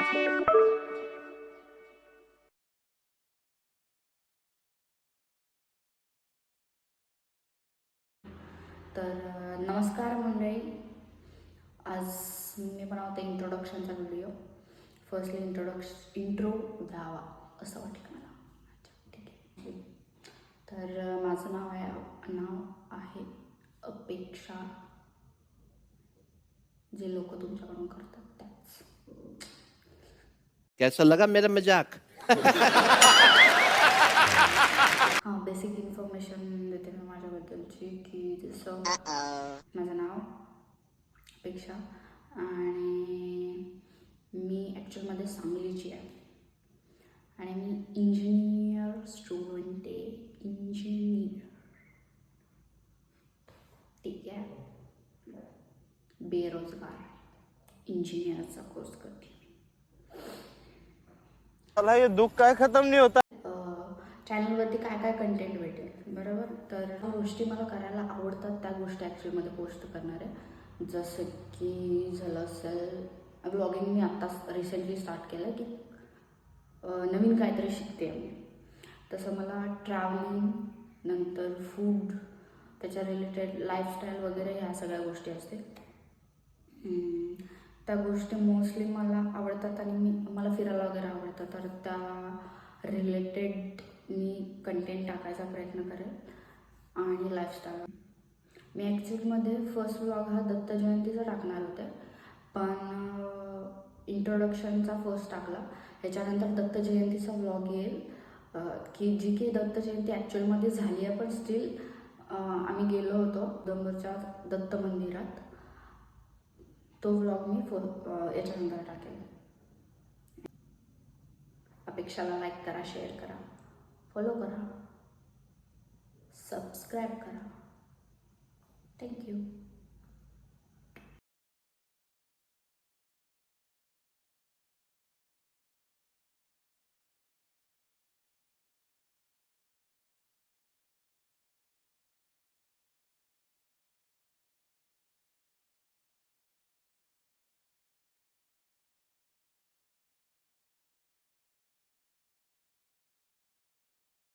तर नमस्कार मंडळी, आज मी बनवते इंट्रोडक्शनचा व्हिडिओ. फर्स्टली इंट्रो द्यावा असं वाटलं मला. ठीक आहे. तर माझं नाव आहे अपेक्षा. जे लोक तुमच्याकडून करतात त्याच. कैसा लगा मेरा मजाक? हां, बेसिक इन्फॉर्मेशन देते मी माझ्याबद्दलची, की जसं माझं नाव अपेक्षा आणि मी ॲक्च्युअलमध्ये सांगलीची आहे आणि मी इंजिनियर स्टुडंट आहे. इंजिनियर, ठीक आहे. बेरोजगार, इंजिनियरचा कोर्स करते. मला हे दुःख काय खतम नाही होता. चॅनलवरती काय काय कंटेंट भेटेल, बरोबर. तर ज्या गोष्टी मला करायला आवडतात त्या गोष्टी ॲक्च्युअलमध्ये पोस्ट करणार आहे. जसं की झालं असेल ब्लॉगिंग, मी आत्ताच रिसेंटली स्टार्ट केलं की नवीन काहीतरी शिकते मी. तसं मला ट्रॅव्हलिंग, नंतर फूड, त्याच्या रिलेटेड लाईफस्टाईल वगैरे ह्या सगळ्या गोष्टी असते. त्या गोष्टी मोस्टली मला आवडतात आणि मला फिरायला वगैरे आवडतं. तर त्या रिलेटेड मी कंटेंट टाकायचा प्रयत्न करेल. आणि लाईफस्टाईल, मी ॲक्च्युअलमध्ये फर्स्ट व्लॉग हा दत्त जयंतीचा टाकणार होते, पण इंट्रोडक्शनचा फर्स्ट टाकला. ह्याच्यानंतर दत्त जयंतीचा व्लॉग येईल, की जी की दत्त जयंती ॲक्च्युअलमध्ये झाली आहे, पण स्टील आम्ही गेलो होतो उधमपूरच्या दत्त मंदिरात. तो व्लॉग मी याच्यानंतर टाकेल. अपेक्षाला लाईक करा, शेअर करा, फॉलो करा, सबस्क्राईब करा. थँक्यू.